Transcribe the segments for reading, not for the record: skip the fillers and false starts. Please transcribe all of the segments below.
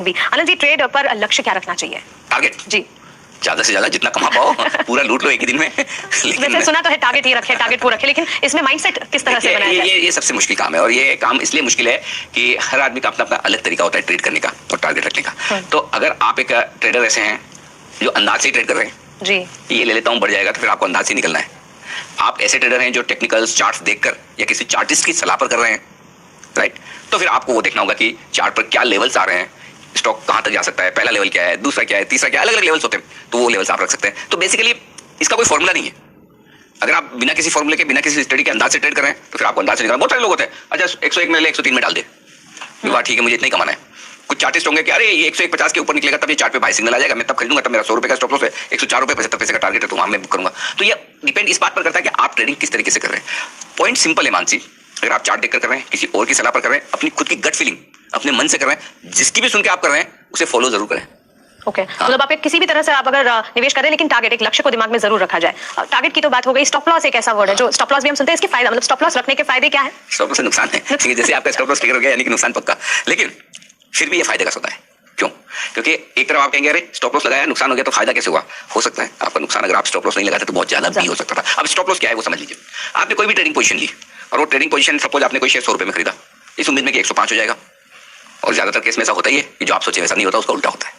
Movie. Anand ji, trade पर लक्ष्य क्या रखना चाहिए? टारगेट जी, ज्यादा से ज्यादा जितना कमा पाओ पूरा लूट लो एक ही दिन में। वैसे सुना तो है टारगेट ही रखे, टारगेट पूरा रखे, लेकिन इसमें माइंडसेट किस तरह से बनाया जाए? ये सबसे मुश्किल काम है, और ये काम इसलिए मुश्किल है कि हर आदमी का अपना अपना अलग तरीका होता है ट्रेड करने का और टारगेट रखने का। तो अगर आप एक ट्रेडर ऐसे हैं जो अंदाज से ट्रेड कर रहे हैं जी, ये ले लेता हूँ बढ़ जाएगा, तो फिर आपको अंदाज से निकलना है। आप ऐसे ट्रेडर हैं जो टेक्निकल्स चार्ट्स देखकर या किसी चार्टिस्ट की सलाह पर कर रहे हैं, राइट, तो फिर आपको वो देखना होगा कि चार्ट पर क्या लेवल्स आ रहे हैं, स्टॉक कहां तक जा सकता है, पहला लेवल क्या है, दूसरा क्या है, तीसरा क्या है, अलग अलग लेवल्स होते हैं, तो वो लेवल्स आप रख सकते हैं। तो बेसिकली इसका कोई फॉर्मूला नहीं है। अगर आप बिना किसी फॉर्मूले के, बिना किसी स्टडी के अंदाज से ट्रेड कर रहे हैं तो फिर आपको अंदाज से निकालना। बहुत सारे लोग होते हैं, अच्छा 101 में ले 103 में डाल दे, वाह ठीक है मुझे इतना ही कमाना है। कुछ चार्टिस्ट होंगे कि अरे ये 101.50 के ऊपर निकलेगा तब ये चार्ट पे बाय सिग्नल आ जाएगा, मैं तब खरीदूंगा, तब मेरा 100 रुपए का स्टॉप लॉस है, 104 रुपए 75 पैसे का टारगेट है तो वहां मैं बुक करूंगा। तो ये डिपेंड इस बात पर करता है कि आप ट्रेडिंग किस तरीके से कर रहे हैं। पॉइंट सिंपल है मानसी, अगर आप चार्ट देखकर कर रहे हैं, किसी और की सलाह पर कर रहे हैं, अपनी खुद की गट फीलिंग अपने मन से कर रहे हैं, जिसकी भी सुन के आप कर रहे हैं उसे फॉलो जरूर करें। ओके, मतलब आप किसी भी तरह से आप अगर निवेश करें लेकिन टारगेट, एक लक्ष्य को दिमाग में जरूर रखा जाए। टारगेट की तो बात हो गई, स्टॉप लॉस एक ऐसा वर्ड है जो स्टॉप लॉस भी हम सुनते हैं, इसके फायदा, मतलब स्टॉप लॉस रखने के फायदे क्या है? स्टॉप लॉस से नुकसान है, ठीक है, जैसे आपका स्टॉप लॉस ट्रिगर हो गया यानी कि नुकसान पक्का, लेकिन फिर भी ये फायदे का सौदा है। क्यों? क्योंकि एक तरफ आप कहेंगे अरे स्टॉप लॉस लगाया नुकसान हो गया तो फायदा कैसे हुआ? हो सकता है आपका नुकसान अगर आप स्टॉप लॉस नहीं लगाते तो बहुत ज्यादा भी हो सकता था। अब स्टॉप लॉस क्या है वो समझ लीजिए। आपने कोई भी ट्रेडिंग पोजीशन ली और वो ट्रेडिंग पोजीशन, सपोज आपने कोई शेयर 100 रुपए में खरीदा इस उम्मीद में कि 105 हो जाएगा, और ज्यादातर केस में ऐसा होता ही है कि जो आप सोचे वैसा नहीं होता, उसका उल्टा होता है।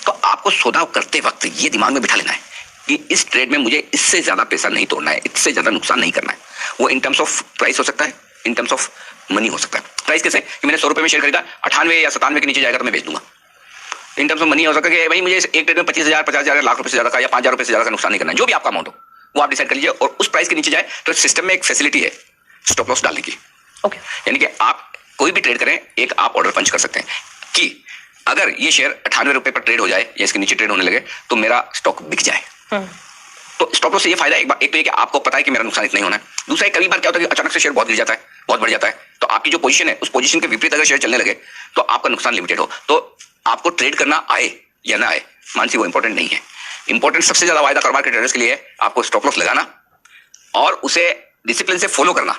तो आपको सौदा करते वक्त ये दिमाग में बिठा लेना है कि इस ट्रेड में मुझे इससे ज्यादा पैसा नहीं तोड़ना है, इससे ज्यादा नुकसान नहीं करना है। वो इन टर्म्स ऑफ प्राइस हो सकता है, इन टर्म्स ऑफ मनी हो सकता है। प्राइस कैसे कि मैंने 100 रुपए में शेयर खरीदा, 98 या 97 के नीचे जाएगा तो मैं बेच दूंगा। इन टर्म्स ऑफ मनी हो सकता है कि भाई मुझे एक ट्रेड में 25,000 50,000 लाख रुपए से ज्यादा का या 5,000 रुपए से ज्यादा का नुकसान नहीं करना है। जो भी आपका अमाउंट हो वो आप डिसाइड कर लीजिए, और उस प्राइस के नीचे जाए तो सिस्टम में एक फैसिलिटी है स्टॉप लॉस डालने की। ओके, यानी कि आप कोई भी ट्रेड करें, एक आप ऑर्डर पंच कर सकते हैं कि अगर ये शेयर 98 रुपए पर ट्रेड हो जाए या इसके नीचे ट्रेड होने लगे तो मेरा स्टॉक बिक जाए। तो स्टॉप लॉस से ये फायदा एक तो ये कि आपको पता है कि मेरा नुकसान इतना ही होना है। दूसरा, कई बार क्या होता है कि अचानक से शेयर बहुत गिर जाता है, बहुत बढ़ जाता है, तो आपकी जो पोजीशन है उस पोजीशन के विपरीत अगर शेयर चलने लगे तो आपका नुकसान लिमिटेड हो। तो आपको ट्रेड करना आए या ना आए मानसी वो इंपॉर्टेंट नहीं है। इंपॉर्टेंट सबसे ज्यादा वायदा कारोबार के ट्रेडर्स के लिए है आपको स्टॉप लॉस लगाना और उसे डिसिप्लिन से फॉलो करना,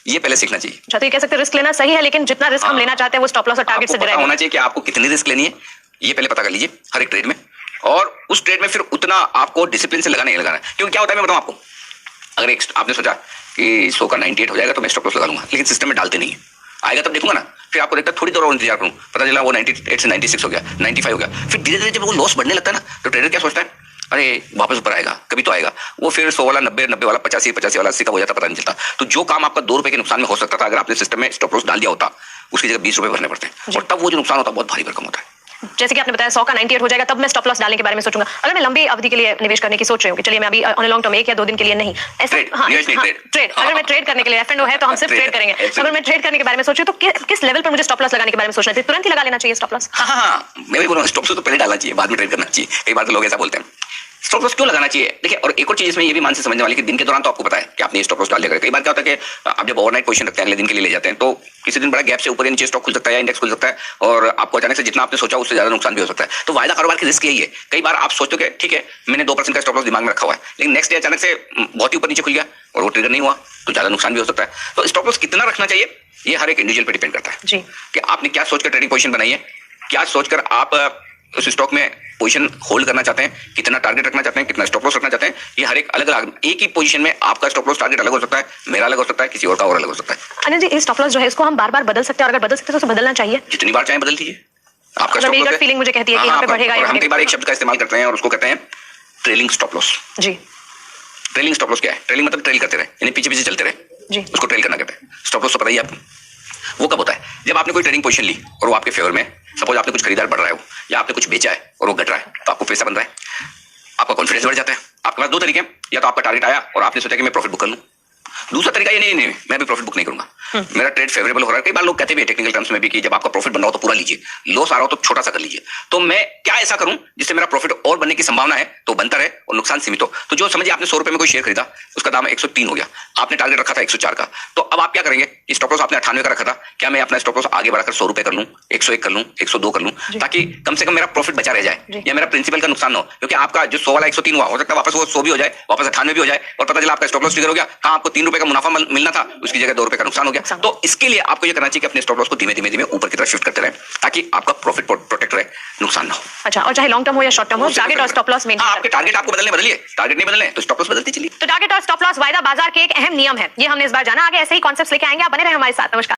ये पहले सीखना चाहिए। अच्छा, तो ये कह सकते हैं रिस्क लेना सही है, लेकिन जितना रिस्क हम लेना चाहते हैं वो स्टॉप लॉस और टारगेट से डिराइव होना चाहिए कि आपको कितनी रिस्क लेनी है ये पहले पता कर लीजिए हर एक ट्रेड में, और उस ट्रेड में फिर उतना आपको डिसिप्लिन से लगाना ही लगाना है। क्योंकि क्या होता है मैं बताऊं आपको, अगर एक आपने सोचा कि 100 का 98 हो जाएगा तो मैं स्टॉप लॉस लगा लूंगा, लेकिन सिस्टम में डालते नहीं है, आएगा तब देखूंगा ना, फिर आपको देखता थोड़ी देर और इंतजार करूं, पता चला वो 98 से 96 हो गया, 95 हो गया, फिर धीरे धीरे जब वो लॉस बढ़ने लगता है ना तो ट्रेडर क्या सोचता है, अरे वापस ऊपर आएगा, कभी तो आएगा, वो फिर 100 वाला 90 90 वाला 85 85 वाला 80 का हो जाता, पता नहीं चलता। तो जो काम आपका 2 रुपए के नुकसान में हो सकता था, अगर आपने सिस्टम में स्टॉप लॉस डाल दिया होता, उसकी जगह 20 रुपए भरने पड़ते हैं, और तब वो जो नुकसान होता है बहुत भारी भरकम होता है। जैसे कि आपने बताया 100 का 98 हो जाएगा तब मैं स्टॉप लॉस डालने के बारे में सोचूंगा। अगर मैं लंबी अवधि के लिए निवेश करने की सोच रही हूँ कि चलिए मैं अभी ऑन लॉन्ग टर्म 1 या 2 दिन के लिए नहीं, ऐसा ट्रेड, अगर मैं ट्रेड करने के लिए एफ&ओ है तो हम सिर्फ ट्रेड करेंगे। अगर मैं ट्रेड करने के बारे में सोच रही हूँ तो किस लेवल पर मुझे स्टॉप लॉस लगाने के बारे में सोचना चाहिए? तुरंत ही लगा लेना चाहिए स्टॉप लॉस? हाँ, मैं भी बोल रहा हूँ स्टॉप लॉस तो पहले डालना चाहिए, बाद में ट्रेड करना चाहिए। कई बार तो लोग ऐसा बोलते हैं स्टॉप लॉस क्यों लगाना चाहिए। देखिए, और एक और चीज इसमें ये भी मान से समझने वाली कि दिन के दौरान तो आपको पता है कि आपने स्टॉप लॉस डाल दिया। कई बार क्या होता है कि आप जब ओवरनाइट पोजीशन रखते हैं, अगले दिन के लिए ले जाते हैं, तो किसी दिन बड़ा गैप से ऊपर या नीचे स्टॉक खुल सकता है या इंडेक्स खुल सकता है, और आपको अचानक से जितना आपने सोचा उससे ज्यादा नुकसान भी हो सकता है। तो वायदा कारोबार की रिस्क यही है। कई बार आप सोचते हो कि ठीक है मैंने 2% का स्टॉप लॉस दिमाग में रखा हुआ है, लेकिन नेक्स्ट डे अचानक से बहुत ही ऊपर नीचे खुल गया और वो ट्रिगर नहीं हुआ तो ज्यादा नुकसान भी हो सकता है। तो स्टॉप लॉस कितना रखना चाहिए ये हर एक इंडिविजुअल पर डिपेंड करता है जी, कि आपने क्या सोचकर ट्रेडिंग पोजीशन बनाई है, क्या सोचकर आप उस स्टॉक में पोजीशन होल्ड करना चाहते हैं, कितना टारगेट रखना चाहते हैं, कितना स्टॉप लॉस रखना चाहते हैं। ये हर एक अलग अलग, एक ही पोजीशन में आपका स्टॉप लॉस टारगेट अलग हो सकता है, मेरा अलग हो सकता है, किसी और का और अलग हो सकता है। अनिल जी, स्टॉप लॉस जो है इसको हम बार बार बदल सकते हैं, और अगर बदल सकते हैं तो बदलना चाहिए, जितनी बार चाहे बदल दीजिए। आपका स्टॉप लॉस फीलिंग मुझे कहती है कि यहाँ पे बढ़ेगा। हम कई बार एक शब्द का इस्तेमाल करते हैं और उसको कहते हैं ट्रेलिंग स्टॉप लॉस। जी, ट्रेलिंग स्टॉप लॉस क्या है? ट्रेलिंग मतलब ट्रेल करते रहे, यानी पीछे पीछे चलते रहे जी, उसको ट्रेल करना कहते हैं। स्टॉप लॉस तो पता ही आपको वो कब होता है, जब आपने कोई ट्रेडिंग पोजीशन ली और वो आपके फेवर में, सपोज आपने कुछ खरीदार बढ़ रहा है या आपने कुछ बेचा है और वो घट रहा है, तो आपको पैसा बन रहा है, आपका कॉन्फिडेंस बढ़ जाता है। आपके पास 2 तरीके हैं, या तो आपका टारगेट आया और आपने सोचा कि मैं प्रॉफिट बुक कर लूं, दूसरा तरीका ये नहीं मैं भी प्रॉफिट बुक नहीं करूंगा, मेरा ट्रेड फेवरेबल हो रहा है। कई बार लोग कहते भी टेक्निकल टर्म्स में भी कि जब आपका प्रॉफिट बन रहा हो तो पूरा लीजिए, लॉस आ रहा हो तो छोटा सा कर लीजिए। तो मैं क्या ऐसा करूं जिससे मेरा प्रॉफिट और बनने की संभावना है तो बनता रहे और नुकसान सीमित हो। तो जो समझिए आपने 100 रुपए में कोई शेयर खरीदा, उसका दाम 103 हो गया, आपने टारगेट रखा था 104 का, तो अब आप क्या करेंगे, स्टॉप लॉस आपने 98 का रखा था, क्या मैं अपना स्टॉप लॉस आगे बढ़ाकर 100 रुपए कर लूं, 101 कर लूं, 102 कर लूं, ताकि कम से कम मेरा प्रॉफिट बचा रह जाए या मेरा प्रिंसिपल का नुकसान ना हो। क्योंकि आपका जो 100 वाला 103 हुआ, हो सकता है वापस वो 100 भी हो जाए, वापस 98 भी हो जाए, और पता चला आपका स्टॉप लॉस ट्रिगर हो गया, कहां आपको ₹3 का मुनाफा मिलना था, उसकी जगह ₹2 का नुकसान हो गया। तो इसके लिए आपको ये करना चाहिए कि अपने स्टॉप लॉस को धीमे धीमे ऊपर की तरफ शिफ्ट करते रहे, ताकि आपका प्रॉफिट प्रोटेक्ट रहे, नुकसान ना हो। अच्छा, और चाहे लॉन्ग टर्म हो या शॉर्ट टर्म हो, टारगेट और स्टॉप लॉस मेंटेन। आपके टारगेट आपको बदलिए, टारगेट नहीं बदलने तो स्टॉप लॉस बदलती चलिए। तो टारगेट और स्टॉप लॉस वायदा बाजार के एक अहम नियम है, ये हमने इस बार जाना। आगे ऐसे ही कॉन्सेप्ट्स लेके आएंगे, आप बने रहे हमारे साथ। नमस्कार।